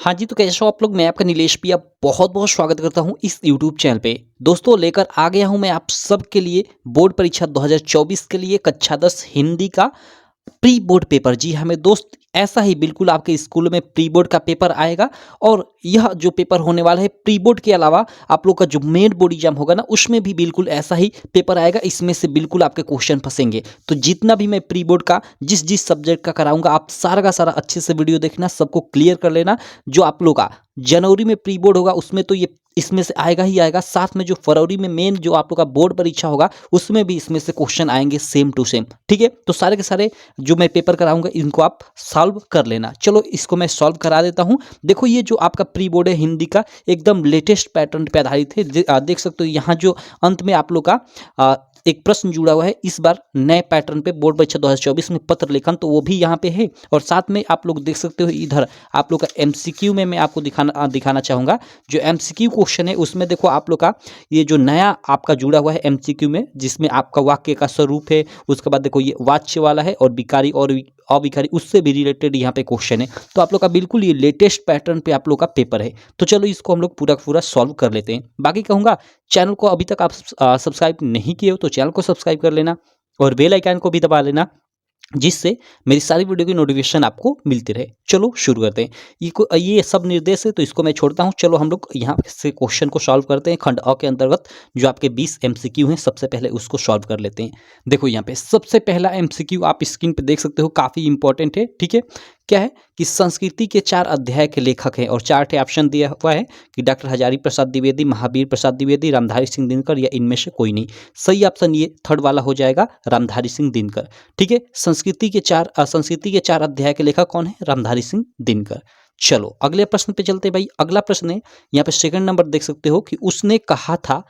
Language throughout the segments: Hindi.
हाँ जी, तो कैसे हो आप लोग? मैं आपका नीलेश पिया बहुत-बहुत स्वागत करता हूँ इस यूट्यूब चैनल पे। दोस्तों लेकर आ गया हूँ मैं आप सबके लिए बोर्ड परीक्षा 2024 के लिए कक्षा 10 हिंदी का प्री बोर्ड पेपर। जी हाँ मेरे दोस्त, ऐसा ही बिल्कुल आपके स्कूल में प्री बोर्ड का पेपर आएगा और यह जो पेपर होने वाला है प्री बोर्ड के अलावा आप लोग का जो मेन बोर्ड एग्जाम होगा ना, उसमें भी बिल्कुल ऐसा ही पेपर आएगा। इसमें से बिल्कुल आपके क्वेश्चन फंसेंगे। तो जितना भी मैं प्री बोर्ड का जिस जिस सब्जेक्ट का कराऊंगा, आप सारा का सारा अच्छे से वीडियो देखना, सबको क्लियर कर लेना। जो आप लोग का जनवरी में प्री बोर्ड होगा उसमें तो ये इसमें से आएगा ही आएगा, साथ में जो फरवरी में मेन जो आप लोग का बोर्ड परीक्षा होगा उसमें भी इसमें से क्वेश्चन आएंगे सेम टू सेम। ठीक है, तो सारे के सारे जो मैं पेपर कराऊंगा इनको आप सॉल्व कर लेना। चलो इसको मैं सॉल्व करा देता हूं। देखो ये जो आपका प्री बोर्ड है हिंदी का, एकदम लेटेस्ट पैटर्न पे आधारित है। देख सकते हो यहाँ जो अंत में आप लोग का एक प्रश्न जुड़ा हुआ है इस बार नए पैटर्न पे बोर्ड परीक्षा 2024 में पत्र लेखन, तो वो भी यहाँ पे है। और साथ में आप लोग देख सकते हो इधर आप लोग का एमसीक्यू में मैं आपको दिखाना चाहूँगा। जो एमसीक्यू क्वेश्चन है उसमें देखो आप लोग का ये जो नया आपका जुड़ा हुआ है एमसीक्यू में, जिसमें आपका वाक्य का स्वरूप है, उसके बाद देखो ये वाच्य वाला है और विकारी और अविकारी, उससे भी रिलेटेड यहाँ पे क्वेश्चन है। तो आप लोग का बिल्कुल ये लेटेस्ट पैटर्न पे आप लोग का पेपर है। तो चलो इसको हम लोग पूरा का पूरा सॉल्व कर लेते हैं। बाकी कहूँगा चैनल को अभी तक आप सब्सक्राइब नहीं किए हो तो चैनल को सब्सक्राइब कर लेना और बेल आइकन को भी दबा लेना, जिससे मेरी सारी वीडियो की नोटिफिकेशन आपको मिलती रहे। चलो शुरू करते हैं। ये सब निर्देश है तो इसको मैं छोड़ता हूँ। चलो हम लोग यहाँ से क्वेश्चन को सॉल्व करते हैं। खंड अ के अंतर्गत जो आपके 20 एमसीक्यू हैं, सबसे पहले उसको सॉल्व कर लेते हैं। देखो यहाँ पे सबसे पहला एमसीक्यू आप स्क्रीन पे देख सकते हो, काफ़ी इंपॉर्टेंट है। ठीक है, क्या है कि संस्कृति के 4 अध्याय के लेखक हैं और 4 ऑप्शन दिया हुआ है कि डॉक्टर हजारी प्रसाद द्विवेदी, महावीर प्रसाद द्विवेदी, रामधारी सिंह दिनकर या इनमें से कोई नहीं। सही ऑप्शन ये थर्ड वाला हो जाएगा, रामधारी सिंह दिनकर। ठीक है, संस्कृति के 4 अध्याय के लेखक कौन है? रामधारी सिंह दिनकर। चलो अगले प्रश्न पे चलते हैं भाई। अगला प्रश्न है यहाँ पे सेकंड नंबर देख सकते हो कि उसने कहा था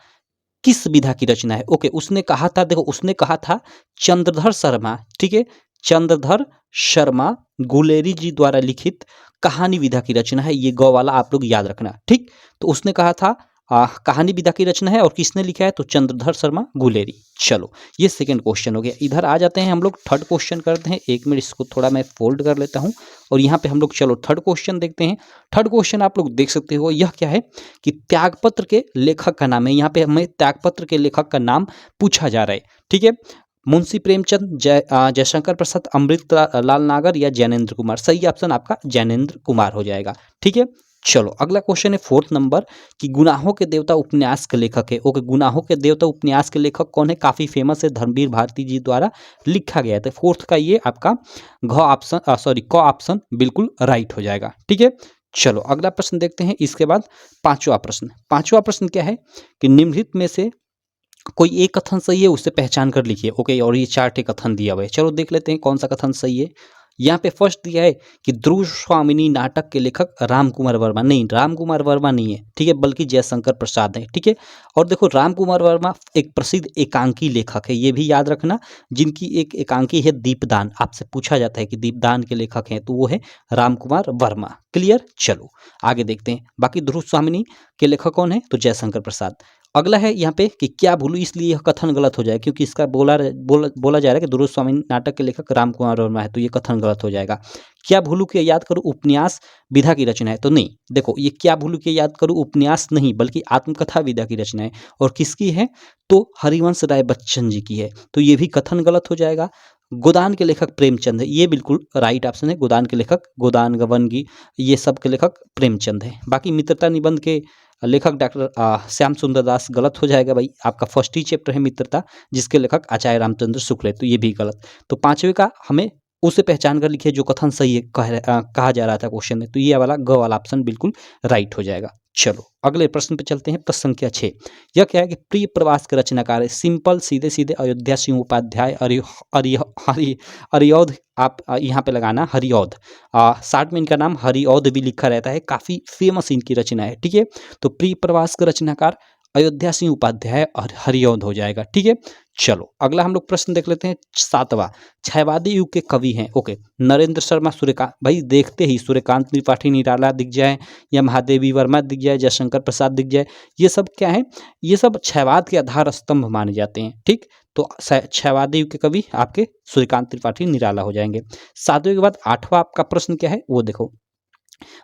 किस विधा की रचना है। ओके, उसने कहा था, देखो उसने कहा था चंद्रधर शर्मा। ठीक है, चंद्रधर शर्मा गुलेरी जी द्वारा लिखित कहानी विधा की रचना है। ये गौ वाला आप लोग याद रखना। ठीक, तो उसने कहा था कहानी विधा की रचना है और किसने लिखा है? तो चंद्रधर शर्मा गुलेरी। चलो ये सेकंड क्वेश्चन हो गया। इधर आ जाते हैं हम लोग, थर्ड क्वेश्चन करते हैं। एक मिनट इसको थोड़ा मैं फोल्ड कर लेता हूं और यहाँ पे हम लोग चलो थर्ड क्वेश्चन देखते हैं। थर्ड क्वेश्चन आप लोग देख सकते हो, यह क्या है कि त्यागपत्र के लेखक का नाम है। यहाँ पे हमें त्यागपत्र के लेखक का नाम पूछा जा रहा है। ठीक है, मुंशी प्रेमचंद, जयशंकर प्रसाद, अमृत लाल नागर या जैनेन्द्र कुमार। सही ऑप्शन आपका जैनेन्द्र कुमार हो जाएगा। ठीक है, चलो अगला क्वेश्चन है फोर्थ नंबर कि गुनाहों के देवता उपन्यास के लेखक है। ओके, गुनाहों के देवता उपन्यास के लेखक कौन है? काफी फेमस है, धर्मवीर भारती जी द्वारा लिखा गया था। फोर्थ का ये आपका क ऑप्शन बिल्कुल राइट हो जाएगा। ठीक है, चलो अगला प्रश्न देखते हैं। इसके बाद पांचवा प्रश्न क्या है कि निम्नलिखित में से कोई एक कथन सही है, उसे पहचान कर लिखिए। ओके, और ये 4 कथन दिया हुआ है। चलो देख लेते हैं कौन सा कथन सही है। यहाँ पे फर्स्ट दिया है कि ध्रुव स्वामिनी नाटक के लेखक राम कुमार वर्मा। नहीं, राम कुमार वर्मा नहीं है। ठीक है, बल्कि जयशंकर प्रसाद है। ठीक है, और देखो राम कुमार वर्मा एक प्रसिद्ध एकांकी लेखक है, ये भी याद रखना, जिनकी एक एकांकी है दीपदान। आपसे पूछा जाता है कि दीपदान के लेखक हैं, तो वो है राम कुमार वर्मा। क्लियर, चलो आगे देखते हैं। बाकी ध्रुव स्वामिनी के लेखक कौन है? तो जयशंकर प्रसाद। अगला है यहाँ पे कि क्या भूलू, इसलिए यह कथन गलत हो जाए, क्योंकि इसका बोला जा रहा है कि ध्रुव स्वामी नाटक के लेखक राम कुमार वर्मा है, तो ये कथन गलत हो जाएगा। क्या भूलू के याद करूँ उपन्यास विधा की रचना है, तो नहीं। देखो ये क्या भूलू के याद करूँ उपन्यास नहीं बल्कि आत्मकथा विधा की रचना है। और किसकी है? तो हरिवंश राय बच्चन जी की है, तो ये भी कथन गलत हो जाएगा। गोदान के लेखक प्रेमचंद है, ये बिल्कुल राइट ऑप्शन है। गोदान के लेखक, गोदान गवनगी, ये सब के लेखक प्रेमचंद है। बाकी मित्रता निबंध के लेखक डॉक्टर श्याम सुंदर दास, गलत हो जाएगा भाई। आपका फर्स्ट ही चैप्टर है मित्रता, जिसके लेखक आचार्य रामचंद्र शुक्ल है, तो ये भी गलत। तो पांचवे का हमें उसे पहचान कर लिखिए जो कथन सही है, कहा जा रहा था क्वेश्चन में, तो ये वाला ग वाला ऑप्शन बिल्कुल राइट हो जाएगा। चलो अगले प्रश्न पे चलते हैं। प्रश्न संख्या 6, यह क्या है कि प्रिय प्रवास के रचनाकार है। सिंपल सीधे सीधे अयोध्या सिंह उपाध्याय, हरिऔध, आप यहाँ पे लगाना हरिऔध। शार्ट में इनका नाम हरिऔध भी लिखा रहता है, काफी फेमस इनकी रचना है। ठीक है, तो प्रिय प्रवास के रचनाकार अयोध्या सिंह उपाध्याय और हरिऔध हो जाएगा। ठीक है, चलो अगला हम लोग प्रश्न देख लेते हैं। 7वां, छायावादी युग के कवि हैं। ओके, नरेंद्र शर्मा, सूर्यकांत, भाई देखते ही सूर्यकांत त्रिपाठी निराला दिख जाए या महादेवी वर्मा दिख जाए, जयशंकर प्रसाद दिख जाए, ये सब क्या है? ये सब छायावाद के आधार स्तंभ माने जाते हैं। ठीक, तो छायावादी युग के कवि आपके सूर्यकांत त्रिपाठी निराला हो जाएंगे। 7वें के बाद 8वां आपका प्रश्न क्या है वो देखो।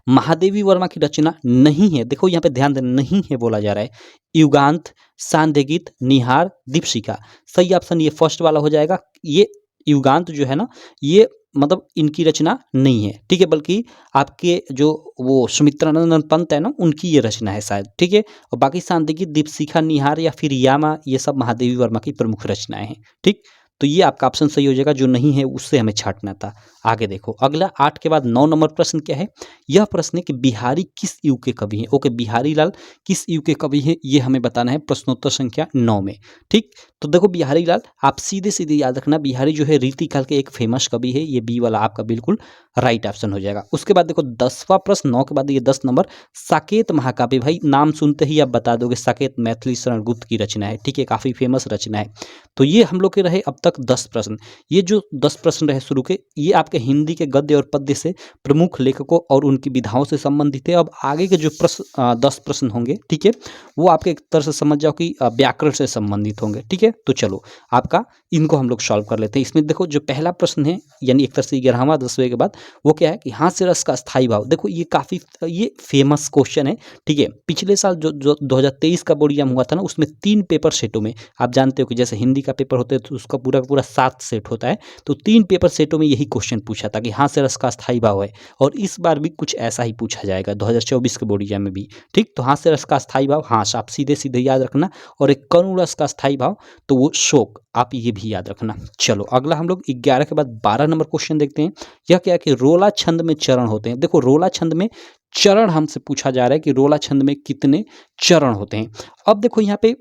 महादेवी वर्मा की रचना नहीं है, देखो यहाँ पे ध्यान देना, नहीं है बोला जा रहा है। युगांत, सांध्यगीत, निहार, दीपशिखा। सही ऑप्शन ये फर्स्ट वाला हो जाएगा। ये युगांत जो है ना, ये मतलब इनकी रचना नहीं है, ठीक है, बल्कि आपके जो वो सुमित्रानंद पंत है ना, उनकी ये रचना है शायद, ठीक है। और बाकी सांध्यगीत, दीपशिखा, निहार या फिर यामा, ये सब महादेवी वर्मा की प्रमुख रचनाएं हैं, ठीक। तो ये आपका ऑप्शन सही हो जाएगा, जो नहीं है उससे हमें छांटना था। आगे देखो, अगला 8 के बाद 9 नंबर प्रश्न क्या है। यह प्रश्न है कि बिहारी किस युग के कवि हैं। ओके, बिहारी लाल किस युग के कवि हैं, ये हमें बताना है प्रश्नोत्तर संख्या 9 में, ठीक। तो देखो बिहारी लाल, आप सीधे सीधे याद रखना, बिहारी जो है रीति काल के एक फेमस कवि है, ये बी वाला आपका बिल्कुल राइट ऑप्शन हो जाएगा। उसके बाद देखो 10वां प्रश्न, 9 के बाद ये 10 नंबर, साकेत महाकाव्य। भाई नाम सुनते ही आप बता दोगे, साकेत मैथिली शरण गुप्त की रचना है, ठीक है, काफी फेमस रचना है। तो ये हम लोग के रहे अब तक 10 प्रश्न। ये जो 10 प्रश्न रहे शुरू के, ये आपके हिंदी के गद्य और पद्य से प्रमुख लेखकों और उनकी विधाओं से संबंधित है। अब आगे के जो प्रश्न 10 प्रश्न होंगे, ठीक है, वो आपके एक तरह से समझ जाओ कि व्याकरण से संबंधित होंगे, ठीक है। तो चलो आपका इनको हम लोग सॉल्व कर लेते हैं। इसमें देखो जो पहला प्रश्न है, यानी एक तरह से 11वां 10वें के बाद, वो क्या है कि हास्य रस का स्थायी भाव। देखो ये काफी ये फेमस क्वेश्चन है, ठीक है। पिछले साल जो 2023 का बोर्ड एग्जाम हुआ था ना, उसमें 3 पेपर सेटों में, आप जानते हो कि जैसे हिंदी का पेपर होता है तो उसका पूरा का पूरा 7 सेट होता है, तो 3 पेपर सेटों में यही क्वेश्चन पूछा था कि हास्य रस का स्थायी भाव है। और इस बार भी कुछ ऐसा ही पूछा जाएगा 2024 के बोर्ड एग्जाम में भी, ठीक। तो हास्य रस का स्थायी भाव, हाँ आप सीधे सीधे याद रखना। और एक करुण रस का स्थायी भाव, तो वो शोक, आप ये भी याद रखना। चलो अगला हम लोग 11 के बाद 12 नंबर क्वेश्चन देखते हैं। यह क्या है कि रोला छंद में चरण होते हैं। देखो रोला छंद में चरण हमसे पूछा जा रहा है कि रोला छंद में कितने चरण होते हैं। अब देखो यहाँ पे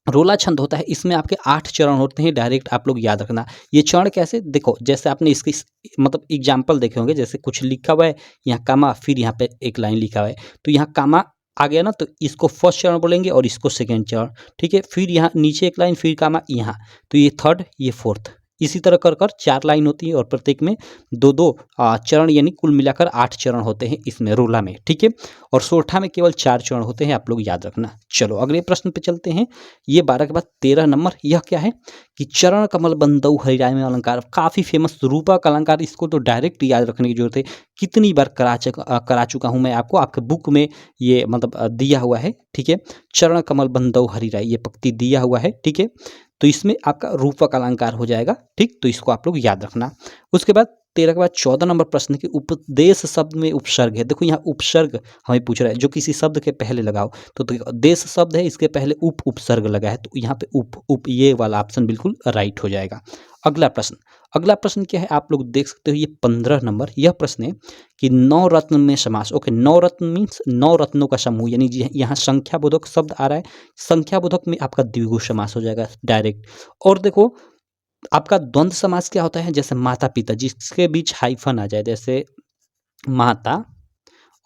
रोला छंद होता है, इसमें आपके 8 चरण होते हैं, डायरेक्ट आप लोग याद रखना। ये चरण कैसे, देखो जैसे आपने इसकी मतलब एग्जाम्पल देखे होंगे, जैसे कुछ लिखा हुआ है, यहाँ कामा, फिर यहाँ पे एक लाइन लिखा हुआ है, तो यहाँ कामा आ गया ना, तो इसको फर्स्ट चरण बोलेंगे और इसको सेकेंड चरण, ठीक है। फिर यहाँ नीचे एक लाइन, फिर कामा यहाँ, तो ये थर्ड, ये फोर्थ, इसी तरह कर कर 4 लाइन होती है और प्रत्येक में 2-2 चरण, यानी कुल मिलाकर 8 चरण होते हैं इसमें रोला में, ठीक है। और सोरठा में केवल 4 चरण होते हैं, आप लोग याद रखना। चलो अगले प्रश्न पे चलते हैं। ये 12 के बाद 13 नंबर, यह क्या है कि चरण कमल बंदऊ हरिराय में अलंकार, काफी फेमस रूपक अलंकार, इसको तो डायरेक्ट याद रखने की जरूरत है। कितनी बार करा चुका हूं मैं आपको, आपके बुक में ये मतलब दिया हुआ है, ठीक है। चरण कमल बंदऊ हरिराय, ये पंक्ति दिया हुआ है, ठीक है। तो इसमें आपका रूपक अलंकार हो जाएगा, ठीक। तो इसको आप लोग याद रखना। उसके बाद 13 के बाद 14 नंबर प्रश्न की उपदेश शब्द में उपसर्ग है। देखो यहाँ उपसर्ग हमें पूछ रहा है, जो किसी शब्द के पहले लगाओ, तो देश शब्द है, इसके पहले उपसर्ग लगा है, तो यहाँ पे उप ये वाला ऑप्शन बिल्कुल राइट हो जाएगा। अगला प्रश्न क्या है, आप लोग देख सकते हो, ये 15 नंबर, यह प्रश्न है कि 9 रत्न में समास। ओके, 9 रत्न मीन्स 9 रत्नों का समूह, यानी यहाँ संख्या बोधक शब्द आ रहा है, संख्या बोधक में आपका द्विगु समास हो जाएगा डायरेक्ट। और देखो आपका द्वंद्व समास क्या होता है, जैसे माता पिता, जिसके बीच हाइफन आ जाए, जैसे माता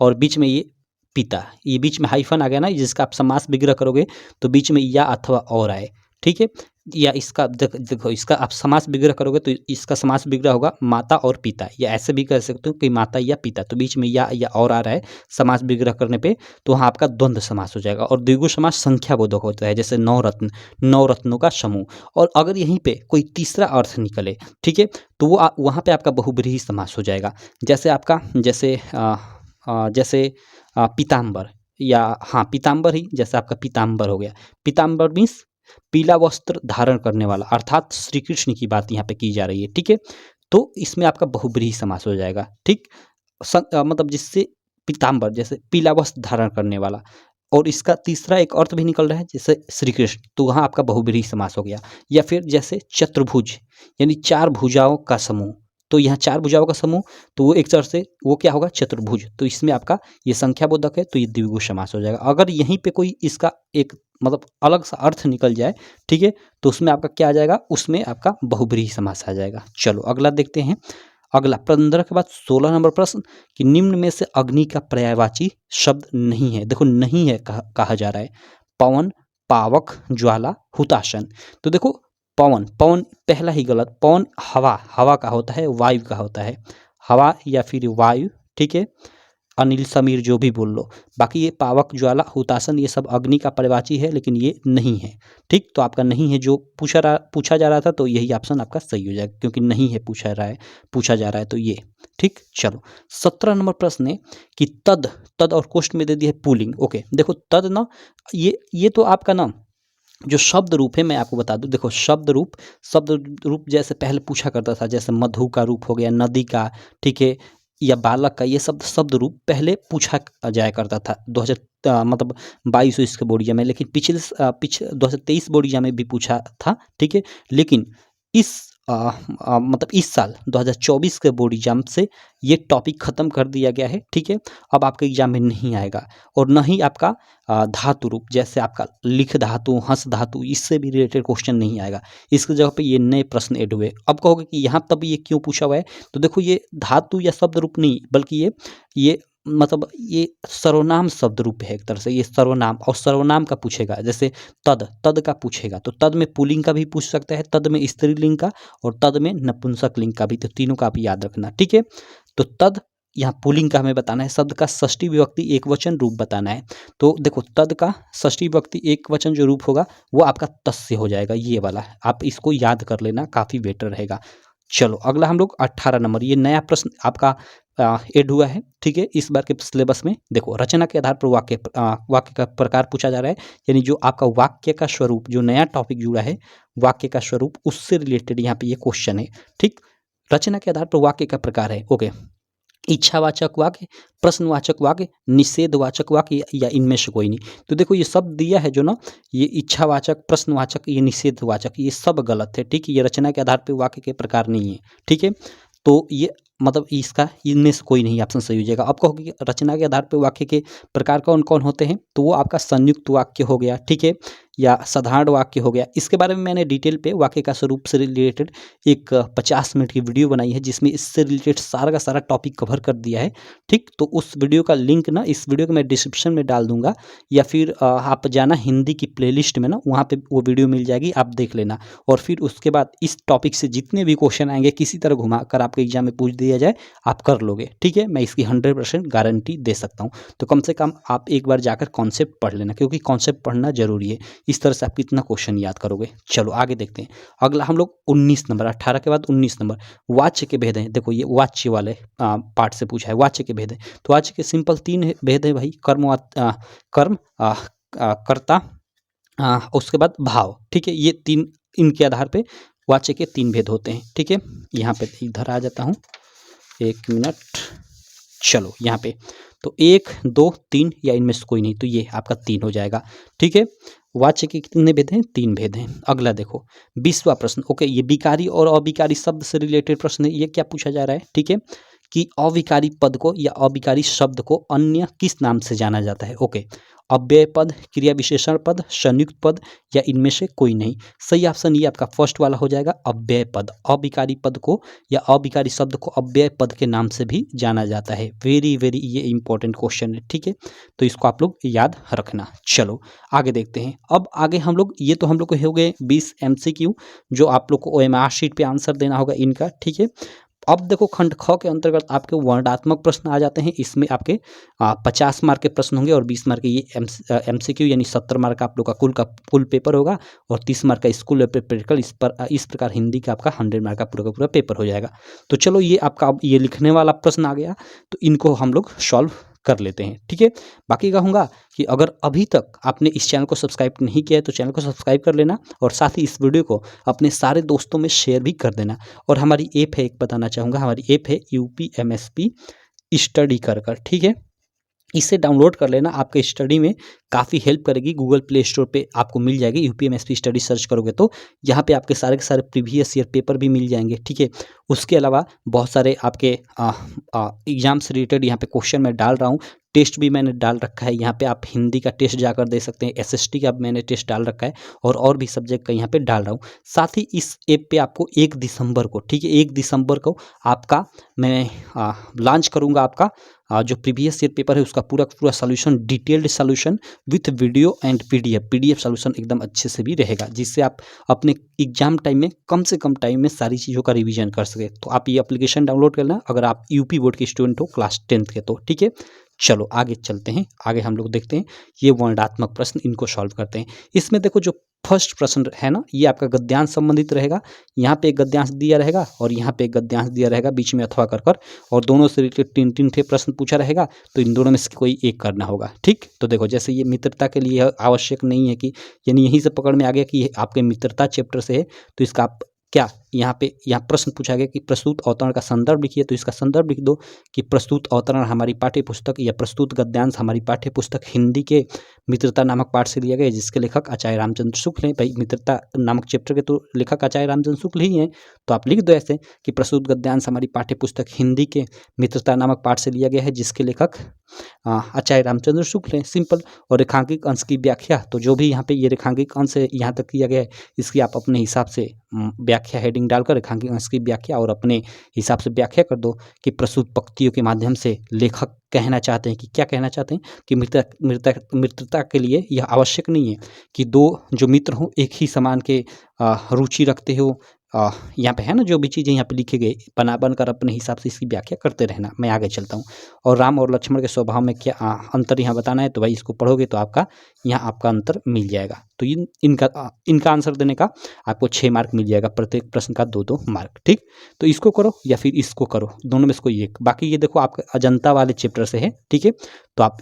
और बीच में ये पिता, ये बीच में हाइफन आ गया ना, जिसका आप समास विग्रह करोगे तो बीच में या अथवा और आए, ठीक है। या इसका देखो इसका आप समास विग्रह करोगे तो इसका समास विग्रह होगा माता और पिता, या ऐसे भी कह सकते हो कि माता या पिता, तो बीच में या और आ रहा है समास विग्रह करने पे, तो वहाँ आपका द्वंद्व समास हो जाएगा। और द्विगु समास संख्या बोधक होता है, जैसे 9 रत्न, 9 रत्नों का समूह। और अगर यहीं पे कोई तीसरा अर्थ निकले, ठीक है, तो वो वहाँ पे आपका बहुब्रीहि समास हो जाएगा। जैसे आपका जैसे पीताम्बर, या हाँ पीताम्बर ही, जैसे आपका पीताम्बर हो गया। पीताम्बर मीन्स पीला वस्त्र धारण करने वाला, अर्थात श्री कृष्ण की बात यहाँ पे की जा रही है, ठीक है। तो इसमें आपका बहुब्रीहि समास हो जाएगा, ठीक। मतलब जिससे पीताम्बर, जैसे पीला वस्त्र धारण करने वाला, और इसका तीसरा एक अर्थ भी निकल रहा है जैसे श्री कृष्ण, तो वहाँ आपका बहुब्रीहि समास हो गया। या फिर जैसे चतुर्भुज, यानी 4 भुजाओं का समूह, तो यहाँ 4 भुजाओं का समूह, तो वो एक तरह से वो क्या होगा, चतुर्भुज, तो इसमें आपका ये संख्या बोधक है, तो ये द्विगु समास हो जाएगा। अगर यहीं पे कोई इसका एक मतलब अलग सा अर्थ निकल जाए, ठीक है, तो उसमें आपका क्या आ जाएगा, उसमें आपका बहुब्रीहि समास आ जाएगा। चलो अगला देखते हैं। अगला 15 के बाद 16 नंबर प्रश्न कि निम्न में से अग्नि का पर्यायवाची शब्द नहीं है। देखो नहीं है कहा जा रहा है। पवन, पावक, ज्वाला, हुताशन। तो देखो पवन, पवन पहला ही गलत, पवन हवा, हवा का होता है, वायु का होता है, हवा या फिर वायु, ठीक है। अनिल समीर जो भी बोल लो। बाकी ये पावक ज्वाला हुतासन ये सब अग्नि का पर्यायवाची है, लेकिन ये नहीं है। ठीक, तो आपका नहीं है जो पूछा जा रहा था, तो यही ऑप्शन आपका सही हो जाएगा, क्योंकि नहीं है पूछा जा रहा है तो ये। ठीक, चलो 17 नंबर प्रश्न है कि तद और कोष्ठ में दे दिया है पुल्लिंग। ओके, देखो तद ना, ये तो आपका ना जो शब्द रूप है, मैं आपको बता दूं, देखो शब्द रूप जैसे पहले पूछा करता था, जैसे मधु का रूप हो गया, नदी का, ठीक है, या बालक का, ये शब्द रूप पहले पूछा जाया करता था 2000 मतलब 22 के बोर्ड एग्जाम में, लेकिन पिछले 2023 बोर्ड एग्जाम में भी पूछा था। ठीक है, लेकिन इस मतलब इस साल 2024 के बोर्ड एग्जाम से ये टॉपिक खत्म कर दिया गया है। ठीक है, अब आपके एग्जाम में नहीं आएगा, और न ही आपका धातु रूप, जैसे आपका लिख धातु, हंस धातु, इससे भी रिलेटेड क्वेश्चन नहीं आएगा। इसकी जगह पे ये नए प्रश्न ऐड हुए। अब कहोगे कि यहाँ तब ये क्यों पूछा हुआ है, तो देखो ये धातु या शब्द रूप नहीं, बल्कि ये मतलब ये सर्वनाम शब्द रूप है एक तरह से, ये सर्वनाम, और सर्वनाम का पूछेगा, जैसे तद का पूछेगा, तो तद में पुल्लिंग का भी पूछ सकता है, तद में स्त्रीलिंग का, और तद में नपुंसक लिंग का भी, तो तीनों का आप याद रखना। ठीक है, तो तद यहाँ पुल्लिंग का हमें बताना है, शब्द का षष्ठी विभक्ति एक वचन रूप बताना है। तो देखो तद का षष्ठी विभक्ति एक वचन जो रूप होगा वो आपका तस्य हो जाएगा, ये वाला आप इसको याद कर लेना, काफ़ी बेटर रहेगा। चलो अगला हम लोग 18 नंबर, ये नया प्रश्न आपका ऐड हुआ है। ठीक है, इस बार के सिलेबस में देखो रचना के आधार पर वाक्य का प्रकार पूछा जा रहा है, यानी जो आपका वाक्य का स्वरूप, जो नया टॉपिक जुड़ा है वाक्य का स्वरूप, उससे रिलेटेड यहाँ पे ये क्वेश्चन है। ठीक, रचना के आधार पर वाक्य का प्रकार है। ओके, इच्छावाचक वाक्य, प्रश्नवाचक वाक्य, निषेधवाचक वाक्य, या इनमें से कोई नहीं। तो देखो ये सब दिया है जो ना, ये इच्छावाचक, प्रश्नवाचक, ये निषेधवाचक, ये सब गलत है। ठीक है, ये रचना के आधार पर वाक्य के प्रकार नहीं है। ठीक है, तो ये मतलब इसका इनमें से कोई नहीं ऑप्शन सही हो जाएगा। अब कहोगे कि रचना के आधार पर वाक्य के प्रकार कौन कौन होते हैं, तो वो आपका संयुक्त वाक्य हो गया, ठीक है, या साधारण वाक्य हो गया। इसके बारे में मैंने डिटेल पे वाक्य का स्वरूप से रिलेटेड एक 50 मिनट की वीडियो बनाई है, जिसमें इससे रिलेटेड सारा का सारा टॉपिक कवर कर दिया है। ठीक, तो उस वीडियो का लिंक ना इस वीडियो को मैं डिस्क्रिप्शन में डाल दूंगा, या फिर आप जाना हिंदी की प्लेलिस्ट में ना, वहाँ पे वो वीडियो मिल जाएगी, आप देख लेना। और फिर उसके बाद इस टॉपिक से जितने भी क्वेश्चन आएंगे, किसी तरह घुमा कर आपके एग्जाम में पूछ दिया जाए, आप कर लोगे। ठीक है, मैं इसकी 100% गारंटी दे सकता हूँ। तो कम से कम आप एक बार जाकर कॉन्सेप्ट पढ़ लेना, क्योंकि कॉन्सेप्ट पढ़ना जरूरी है। इस तरह से आप कितना क्वेश्चन याद करोगे। चलो आगे देखते हैं। अगला हम लोग 19 नंबर, 18 के बाद 19 नंबर, वाच्य के भेद हैं। देखो ये वाच्य वाले पार्ट से पूछा है, वाच्य के भेद हैं। तो वाच्य के सिंपल 3 भेद है भाई, कर्म, कर्ता, उसके बाद भाव। ठीक है, ये 3, इनके आधार पे वाच्य के 3 भेद होते हैं। ठीक है, यहाँ पे इधर आ जाता हूँ, 1 मिनट। चलो यहाँ पे तो 1, 2, 3 या इनमें से कोई नहीं, तो ये आपका 3 हो जाएगा। ठीक है, वाच्य के कितने भेद हैं, 3 भेद हैं। अगला देखो 20वां प्रश्न। ओके, ये विकारी और अविकारी शब्द से रिलेटेड प्रश्न है। ये क्या पूछा जा रहा है, ठीक है, कि अविकारी पद को या अविकारी शब्द को अन्य किस नाम से जाना जाता है। ओके, अव्यय पद, क्रिया विशेषण पद, संयुक्त पद, या इनमें से कोई नहीं। सही ऑप्शन ये आपका फर्स्ट वाला हो जाएगा, अव्यय पद। अविकारी पद को या अविकारी शब्द को अव्यय पद के नाम से भी जाना जाता है। वेरी वेरी ये इंपॉर्टेंट क्वेश्चन है। ठीक है, तो इसको आप लोग याद रखना। चलो आगे देखते हैं। अब आगे हम लोग, ये तो हम लोग को हो गए 20 MCQ, जो आप लोग को OMR शीट पे आंसर देना होगा इनका। ठीक है, अब देखो खंड ख के अंतर्गत आपके वर्णात्मक प्रश्न आ जाते हैं। इसमें आपके 50 मार्क के प्रश्न होंगे और 20 मार्क के ये MCQ, यानी 70 मार्क का आप लोग का कुल पेपर होगा, और 30 मार्क का स्कूल प्रैक्टिकल। इस प्रकार हिंदी का आपका 100 मार्क का पूरा पेपर हो जाएगा। तो चलो ये आपका अब ये लिखने वाला प्रश्न आ गया, तो इनको हम लोग सॉल्व कर लेते हैं। ठीक है, बाकी कहूँगा कि अगर अभी तक आपने इस चैनल को सब्सक्राइब नहीं किया है तो चैनल को सब्सक्राइब कर लेना, और साथ ही इस वीडियो को अपने सारे दोस्तों में शेयर भी कर देना। और हमारी ऐप है, एक बताना चाहूँगा, हमारी ऐप है UPMSP स्टडी कर। ठीक है, इसे डाउनलोड कर लेना, आपके स्टडी में काफ़ी हेल्प करेगी। गूगल प्ले स्टोर पे आपको मिल जाएगी, UPMSP स्टडी सर्च करोगे तो यहाँ पे आपके सारे के सारे प्रीवियस ईयर पेपर भी मिल जाएंगे। ठीक है, उसके अलावा बहुत सारे आपके एग्जाम से रिलेटेड यहाँ पे क्वेश्चन मैं डाल रहा हूँ। टेस्ट भी मैंने डाल रखा है यहाँ पे, आप हिंदी का टेस्ट जाकर दे सकते हैं, SST का मैंने टेस्ट डाल रखा है, और भी सब्जेक्ट का यहाँ पे डाल रहा हूँ। साथ ही इस ऐप पे आपको 1 दिसंबर को, ठीक है, 1 दिसंबर को आपका मैं लॉन्च करूँगा आपका जो प्रीवियस ईयर पेपर है उसका पूरा solution, detailed solution with video and PDF solution एकदम अच्छे से भी रहेगा, जिससे आप अपने एग्जाम टाइम में कम से कम टाइम में सारी चीज़ों का रिवीजन कर सके। तो आप ये एप्लीकेशन डाउनलोड कर लेना अगर आप UP बोर्ड के स्टूडेंट हो, क्लास 10th के। तो ठीक है, चलो आगे चलते हैं, आगे हम लोग देखते हैं ये वर्णनात्मक प्रश्न, इनको सॉल्व करते हैं। इसमें देखो जो फर्स्ट प्रश्न है ना, ये आपका गद्यांश संबंधित रहेगा। यहाँ पे एक गद्यांश दिया रहेगा और यहाँ पे एक गद्यांश दिया रहेगा, बीच में अथवा कर कर, और दोनों से रिलेटेड तीन तीन थे प्रश्न पूछा रहेगा, तो इन दोनों में से कोई एक करना होगा। ठीक, तो देखो जैसे ये मित्रता के लिए आवश्यक नहीं है कि, यानी यहीं से पकड़ में आ गया कि ये आपके मित्रता चैप्टर से है, तो इसका आप क्या यहाँ प्रश्न पूछा गया कि प्रस्तुत अवतरण का संदर्भ लिखिए, तो इसका संदर्भ लिख दो कि प्रस्तुत अवतरण हमारी पाठ्य पुस्तक या प्रस्तुत गद्यांश हमारी पाठ्य पुस्तक हिंदी के मित्रता नामक पाठ से लिया गया, जिसके लेखक आचार्य रामचंद्र शुक्ल हैं। भाई मित्रता नामक चैप्टर के तो लेखक आचार्य रामचंद्र शुक्ल ही हैं, तो आप लिख दो ऐसे कि प्रस्तुत गद्यांश हमारी पाठ्य पुस्तक हिंदी के मित्रता नामक पाठ से लिया गया है, जिसके लेखक आचार्य रामचंद्र शुक्ल हैं। सिंपल। और रेखांकित अंश की व्याख्या, तो जो भी यहाँ पे ये रेखांकित अंश है यहाँ तक किया गया है, इसकी आप अपने हिसाब से व्याख्या हेडिंग डालकर रेखांकित अंश की व्याख्या और अपने हिसाब से व्याख्या कर दो कि प्रस्तुत पंक्तियों के माध्यम से लेखक कहना चाहते हैं कि क्या कहना चाहते हैं कि मित्रता के लिए यह आवश्यक नहीं है कि दो जो मित्र हों एक ही समान के रुचि रखते हो। यहाँ पे है ना जो भी चीज़ें यहाँ पे लिखे गए, बना बनकर अपने हिसाब से इसकी व्याख्या करते रहना। मैं आगे चलता हूँ। और राम और लक्ष्मण के स्वभाव में क्या अंतर यहाँ बताना है, तो भाई इसको पढ़ोगे तो आपका यहाँ आपका अंतर मिल जाएगा। तो इनका आंसर देने का आपको 6 मार्क मिल जाएगा, प्रत्येक प्रश्न का 2-2 मार्क। ठीक, तो इसको करो या फिर इसको करो, दोनों में से कोई एक। बाकी ये देखो आपका अजंता वाले चैप्टर से है, ठीक है, तो आप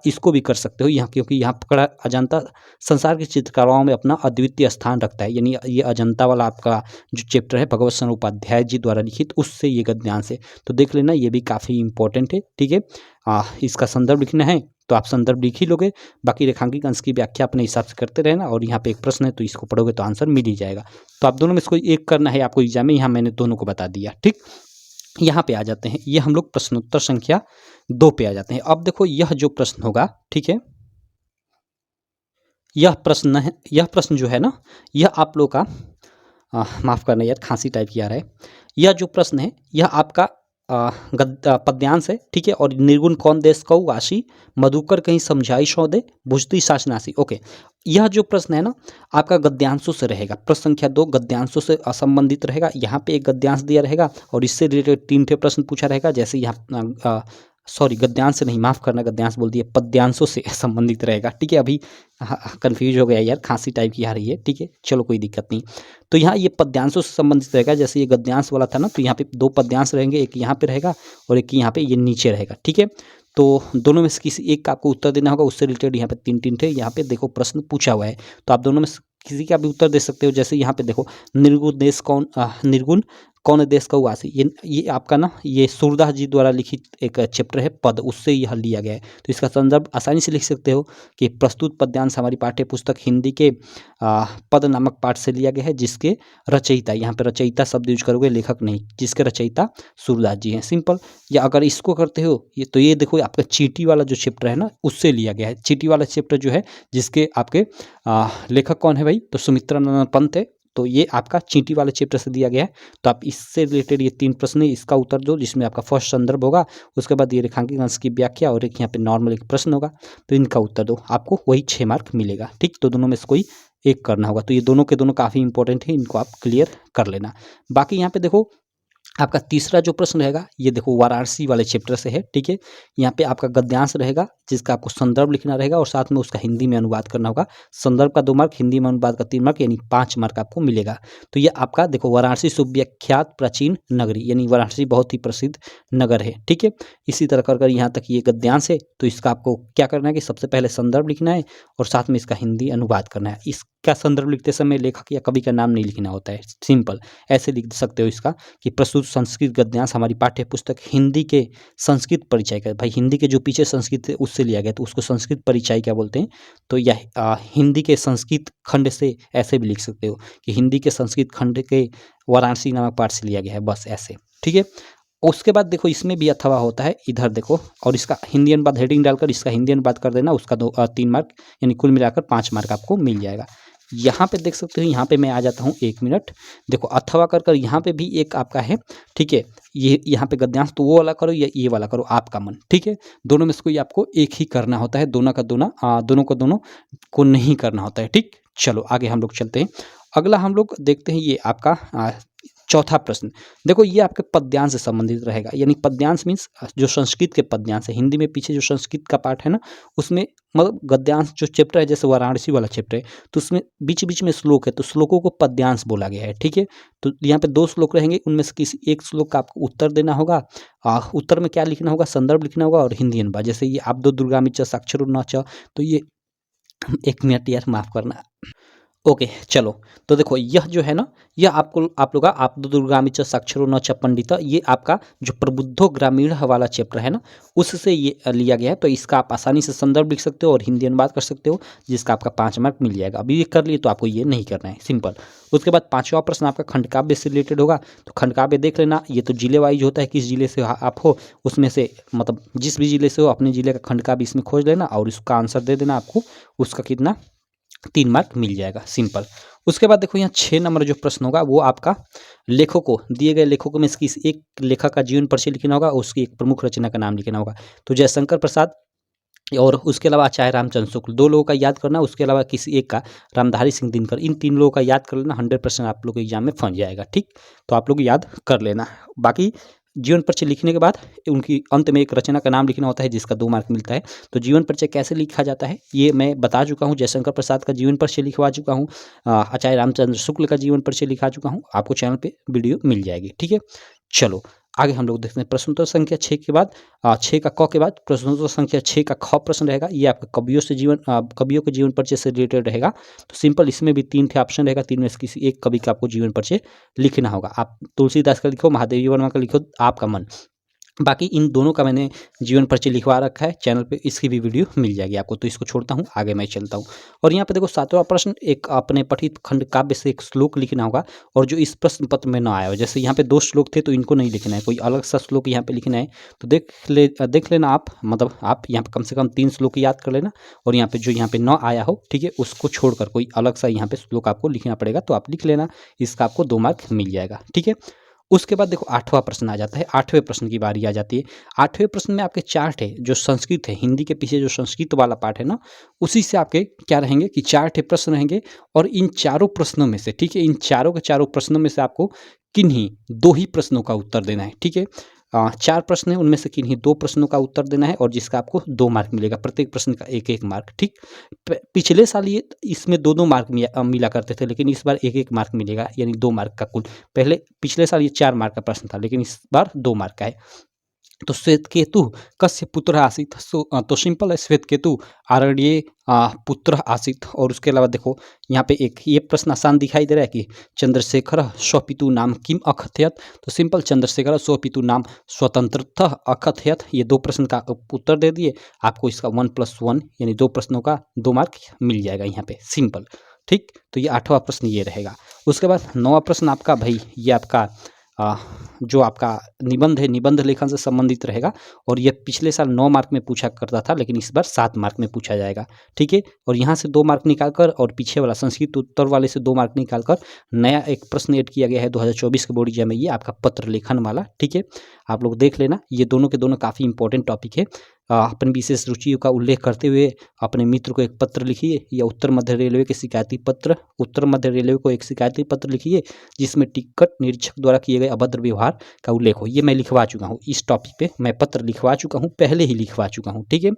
इसको भी कर सकते हो यहाँ, क्योंकि यहाँ पकड़ा अजंता संसार की चित्रकलाओं में अपना अद्वितीय स्थान रखता है। यानी ये अजंता वाला आपका जो चैप्टर है भगवत शरण उपाध्याय जी द्वारा लिखित, उससे ये गद्यांश है, तो देख लेना, ये भी काफ़ी इंपॉर्टेंट है। ठीक है, इसका संदर्भ लिखना है तो आप संदर्भ लिख ही लोगे, बाकी रेखांकित अंश की व्याख्या अपने हिसाब से करते रहना। और यहाँ पे एक प्रश्न है तो इसको पढ़ोगे तो आंसर मिल ही जाएगा। तो आप दोनों में से कोई एक करना है आपको एग्जाम में, यहाँ मैंने दोनों को बता दिया। ठीक, यहाँ पे आ जाते हैं, ये हम लोग प्रश्नोत्तर संख्या 2 पे आ जाते हैं। अब देखो यह जो प्रश्न होगा, ठीक है, यह प्रश्न जो है ना, यह आप लोग का माफ़ करना यार, खांसी टाइप की आ रहा है। यह जो प्रश्न है यह आपका पद्यांश है, ठीक है, और निर्गुण कौन देश कौ वासी मधुकर कहीं समझाई सौ दे बुझती शासनासी। ओके, यह जो प्रश्न है ना आपका गद्यांशों से रहेगा। प्रश्न संख्या 2 गद्यांशों से असंबंधित रहेगा। यहाँ पे एक गद्यांश दिया रहेगा और इससे रिलेटेड 3 प्रश्न पूछा रहेगा। जैसे यहाँ सॉरी गद्यांश से नहीं, माफ़ करना, गद्यांश बोल दिया, पद्यांशों से संबंधित रहेगा। ठीक है, अभी कंफ्यूज हो गया यार, खांसी टाइप की आ रही है। ठीक है, चलो कोई दिक्कत नहीं। तो यहाँ ये पद्यांशों से संबंधित रहेगा। जैसे ये गद्यांश वाला था ना, तो यहाँ पे 2 पद्यांश रहेंगे, एक यहाँ पे रहेगा और एक यहाँ पे ये नीचे रहेगा। ठीक है, तो दोनों में से किसी एक का आपको उत्तर देना होगा। उससे रिलेटेड यहाँ पे 3 थे, यहाँ पे देखो प्रश्न पूछा हुआ है, तो आप दोनों में से किसी का भी उत्तर दे सकते हो। जैसे यहाँ पे देखो निर्गुण कौन देश का वासी, ये आपका ना ये सूरदास जी द्वारा लिखित एक चैप्टर है पद, उससे यह लिया गया है। तो इसका संदर्भ आसानी से लिख सकते हो कि प्रस्तुत पद्यांश हमारी पाठ्य पुस्तक हिंदी के पद नामक पाठ से लिया गया है, जिसके रचयिता, यहाँ पे रचयिता शब्द यूज करोगे, लेखक नहीं, जिसके रचयिता सूरदास जी हैं। सिंपल। या अगर इसको करते हो तो ये देखो आपका चींटी वाला जो चैप्टर है ना, उससे लिया गया है। चींटी वाला चैप्टर जो है जिसके आपके लेखक कौन है भाई, तो सुमित्रानंद पंत है। तो ये आपका चींटी वाले चैप्टर से दिया गया है। तो आप इससे रिलेटेड ये 3 प्रश्न है, इसका उत्तर दो, जिसमें आपका फर्स्ट संदर्भ होगा, उसके बाद ये रेखांकित अंश की व्याख्या और एक यहाँ पे नॉर्मल एक प्रश्न होगा। तो इनका उत्तर दो, आपको वही 6 मार्क मिलेगा। ठीक, तो दोनों में से कोई एक करना होगा। तो ये दोनों के दोनों काफ़ी इंपॉर्टेंट है, इनको आप क्लियर कर लेना। बाकी यहाँ पे देखो आपका तीसरा जो प्रश्न रहेगा, ये देखो वाराणसी वाले चैप्टर से है। ठीक है, यहाँ पे आपका गद्यांश रहेगा, जिसका आपको संदर्भ लिखना रहेगा और साथ में उसका हिंदी में अनुवाद करना होगा। संदर्भ का 2 मार्क, हिंदी में अनुवाद का 3 मार्क, यानी 5 मार्क आपको मिलेगा। तो ये आपका देखो वाराणसी सुविख्यात प्राचीन नगरी, यानी वाराणसी बहुत ही प्रसिद्ध नगर है। ठीक है, इसी तरह कर यहाँ तक ये गद्यांश है। तो इसका आपको क्या करना है कि सबसे पहले संदर्भ लिखना है और साथ में इसका हिंदी अनुवाद करना है। इसका संदर्भ लिखते समय लेखक या कवि का नाम नहीं लिखना होता है, सिंपल ऐसे लिख सकते हो इसका कि प्रस्तुत संस्कृत गद्यांश हमारी पाठ्य पुस्तक हिंदी के संस्कृत परिचय का, भाई हिंदी के जो पीछे संस्कृत है उससे लिया गया, तो उसको संस्कृत परिचय क्या बोलते हैं। तो यह हिंदी के संस्कृत खंड से ऐसे भी लिख सकते हो कि हिंदी के संस्कृत खंड के वाराणसी नामक पाठ से लिया गया है, बस ऐसे। ठीक है, उसके बाद देखो इसमें भी अथवा होता है, इधर देखो, और इसका हिंदी अनुवाद हेडिंग डालकर इसका हिंदी अनुवाद कर देना, उसका 3 मार्क, यानी कुल मिलाकर 5 मार्क आपको मिल जाएगा। यहाँ पे देख सकते हो, यहाँ पे मैं आ जाता हूँ, 1 मिनट, देखो अथवा कर यहाँ पे भी एक आपका है। ठीक है, ये यहाँ पे गद्यांश, तो वो वाला करो या ये वाला करो, आपका मन। ठीक है, दोनों में से कोई आपको एक ही करना होता है, दोनों को नहीं करना होता है। ठीक, चलो आगे हम लोग चलते हैं। अगला हम लोग देखते हैं, ये आपका चौथा प्रश्न, देखो ये आपके पद्यांश से संबंधित रहेगा, यानी पद्यांश मीन्स जो संस्कृत के पद्यांश है, हिंदी में पीछे जो संस्कृत का पार्ट है ना, उसमें मतलब गद्यांश जो चैप्टर है, जैसे वाराणसी वाला चैप्टर है, तो उसमें बीच बीच में श्लोक है, तो श्लोकों को पद्यांश बोला गया है। ठीक है, तो यहाँ पे 2 श्लोक रहेंगे, उनमें से किसी एक श्लोक का आपको उत्तर देना होगा। उत्तर में क्या लिखना होगा, संदर्भ लिखना होगा और हिंदी अनुवाद। जैसे ये आप दो दुर्गामी च साक्षरो न च, तो ये 1 मिनट यार माफ़ करना। ओके चलो, तो देखो यह जो है ना, यह आपको आप लोग का आप दुर्गामी च साक्षरो न च पंडिता, ये आपका जो प्रबुद्धो ग्रामीण वाला चैप्टर है ना, उससे ये लिया गया है। तो इसका आप आसानी से संदर्भ लिख सकते हो और हिंदी अनुवाद कर सकते हो, जिसका आपका 5 मार्क मिल जाएगा। अभी ये कर लिए तो आपको ये नहीं करना है, सिंपल। उसके बाद 5वां प्रश्न आपका खंडकाव्य से रिलेटेड होगा। तो खंडकाव्य देख लेना, ये तो जिले वाइज होता है, किस जिले से आप हो उसमें से, मतलब जिस भी जिले से हो अपने जिले का खंडकाव्य इसमें खोज लेना और उसका आंसर दे देना। आपको उसका कितना 3 मार्क मिल जाएगा, सिंपल। उसके बाद देखो यहाँ 6 नंबर जो प्रश्न होगा वो आपका लेखकों, दिए गए लेखकों में से किसी एक लेखक का जीवन परिचय लिखना होगा, उसकी एक प्रमुख रचना का नाम लिखना होगा। तो जयशंकर प्रसाद और उसके अलावा आचार्य रामचंद्र शुक्ल, 2 लोगों का याद करना, उसके अलावा किसी एक का रामधारी सिंह दिनकर, इन 3 लोगों का याद कर लेना। 100% आप लोग के एग्जाम में फंस जाएगा। ठीक, तो आप लोग याद कर लेना। बाकी जीवन परिचय लिखने के बाद उनकी अंत में एक रचना का नाम लिखना होता है, जिसका 2 मार्क मिलता है। तो जीवन परिचय कैसे लिखा जाता है ये मैं बता चुका हूँ। जयशंकर प्रसाद का जीवन परिचय लिखवा चुका हूँ, आचार्य रामचंद्र शुक्ल का जीवन परिचय लिखा चुका हूँ, आपको चैनल पे वीडियो मिल जाएगी। ठीक है, चलो आगे हम लोग देखते हैं। प्रश्नोत्तर संख्या 6 के बाद 6 का क के बाद प्रश्नोत्तर संख्या 6 का ख प्रश्न रहेगा। ये आपका कवियों के जीवन परिचय से रिलेटेड रहेगा। तो सिंपल, इसमें भी 3 थे ऑप्शन रहेगा, 3 में से किसी एक कवि का आपको जीवन परिचय लिखना होगा। आप तुलसीदास का लिखो, महादेवी वर्मा का लिखो, आपका मन। बाकी इन दोनों का मैंने जीवन परिचय लिखवा रखा है चैनल पे, इसकी भी वीडियो मिल जाएगी आपको। तो इसको छोड़ता हूँ, आगे मैं चलता हूँ। और यहाँ पे देखो 7वां प्रश्न, एक अपने पठित खंड काव्य से एक श्लोक लिखना होगा, और जो इस प्रश्न पत्र में ना आया हो। जैसे यहाँ पे 2 श्लोक थे तो इनको नहीं लिखना है, कोई अलग सा श्लोक यहाँ पे लिखना है। तो देख लेना आप, मतलब आप यहाँ पे कम से कम 3 श्लोक याद कर लेना, और यहाँ पे जो यहाँ पे ना आया हो, ठीक है, उसको छोड़कर कोई अलग सा यहाँ पे श्लोक आपको लिखना पड़ेगा। तो आप लिख लेना, इसका आपको 2 मार्क मिल जाएगा। ठीक है, उसके बाद देखो 8वां प्रश्न आ जाता है। 8वें प्रश्न की बारी आ जाती है। 8वें प्रश्न में आपके 4 थे, जो संस्कृत है, हिंदी के पीछे जो संस्कृत वाला पार्ट है ना, उसी से आपके क्या रहेंगे कि 4 ठे प्रश्न रहेंगे। और इन चारों प्रश्नों में से, ठीक है, इन चारों के चारों प्रश्नों में से आपको किन्हीं 2 ही प्रश्नों का उत्तर देना है। ठीक है, 4 प्रश्न है, उनमें से किन्हीं 2 प्रश्नों का उत्तर देना है, और जिसका आपको 2 मार्क मिलेगा, प्रत्येक प्रश्न का 1-1 मार्क। ठीक, पिछले साल ये इसमें 2-2 मार्क मिला करते थे, लेकिन इस बार 1-1 मार्क मिलेगा, यानी 2 मार्क का कुल। पिछले साल ये 4 मार्क का प्रश्न था, लेकिन इस बार 2 मार्क का है। तो श्वेतकेतु कस्य पुत्र आसीत, तो सिंपल है, श्वेतकेतु आरण्य पुत्र आसीत। और उसके अलावा देखो यहाँ पे एक ये प्रश्न आसान दिखाई दे रहा है कि चंद्रशेखर स्वपितु नाम किम अकथयत। तो सिंपल, चंद्रशेखर स्वपितु नाम स्वतंत्रतः अकथयत। ये 2 प्रश्न का उत्तर दे दिए, आपको इसका 1+1 यानी 2 प्रश्नों का 2 मार्क मिल जाएगा यहाँ पे, सिंपल। ठीक, तो ये 8वां प्रश्न ये रहेगा। उसके बाद 9वां प्रश्न आपका भाई, ये आपका जो आपका निबंध है, निबंध लेखन से संबंधित रहेगा, और ये पिछले साल 9 मार्क में पूछा करता था, लेकिन इस बार 7 मार्क में पूछा जाएगा। ठीक है, और यहाँ से 2 मार्क निकालकर और पीछे वाला संस्कृत उत्तर वाले से 2 मार्क निकालकर नया एक प्रश्न ऐड किया गया है 2024 के बोर्ड एग्जाम में, ये आपका पत्र लेखन वाला। ठीक है, आप लोग देख लेना, ये दोनों के दोनों काफ़ी इंपॉर्टेंट टॉपिक है। अपनी विशेष रुचियों का उल्लेख करते हुए अपने मित्र को एक पत्र लिखिए, या उत्तर मध्य रेलवे के शिकायती पत्र, उत्तर मध्य रेलवे को एक शिकायती पत्र लिखिए जिसमें टिकट निरीक्षक द्वारा किए गए अभद्र व्यवहार का उल्लेख हो। ये मैं लिखवा चुका हूँ, इस टॉपिक पे मैं पत्र लिखवा चुका हूँ, पहले ही लिखवा चुका हूँ। ठीक है,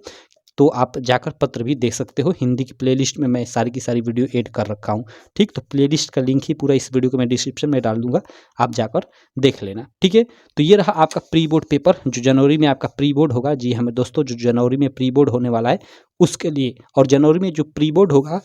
तो आप जाकर पत्र भी देख सकते हो। हिंदी की प्लेलिस्ट में मैं सारी की सारी वीडियो ऐड कर रखा हूँ। ठीक, तो प्लेलिस्ट का लिंक ही पूरा इस वीडियो को मैं डिस्क्रिप्शन में डाल दूंगा, आप जाकर देख लेना। ठीक है, तो ये रहा आपका प्री बोर्ड पेपर, जो जनवरी में आपका प्री बोर्ड होगा। जी हमें दोस्तों, जो जनवरी में प्री बोर्ड होने वाला है उसके लिए, और जनवरी में जो प्री बोर्ड होगा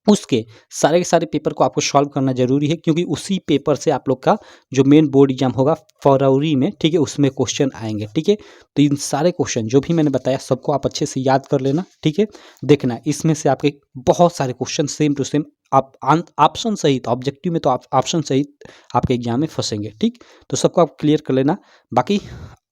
उसके सारे के सारे पेपर को आपको सॉल्व करना जरूरी है, क्योंकि उसी पेपर से आप लोग का जो मेन बोर्ड एग्जाम होगा फरवरी में, ठीक है, उसमें क्वेश्चन आएंगे। ठीक है, तो इन सारे क्वेश्चन जो भी मैंने बताया सबको आप अच्छे से याद कर लेना। ठीक है, देखना इसमें से आपके बहुत सारे क्वेश्चन सेम टू सेम आप ऑप्शन सहित, ऑब्जेक्टिव में तो आप ऑप्शन सहित आपके एग्जाम में फंसेंगे। ठीक, तो सबको आप क्लियर कर लेना। बाकी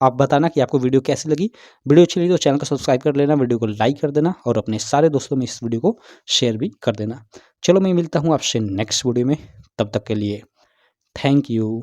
आप बताना कि आपको वीडियो कैसी लगी। वीडियो अच्छी लगी तो चैनल को सब्सक्राइब कर लेना, वीडियो को लाइक कर देना, और अपने सारे दोस्तों में इस वीडियो को शेयर भी कर देना। चलो मैं मिलता हूँ आपसे नेक्स्ट वीडियो में, तब तक के लिए थैंक यू।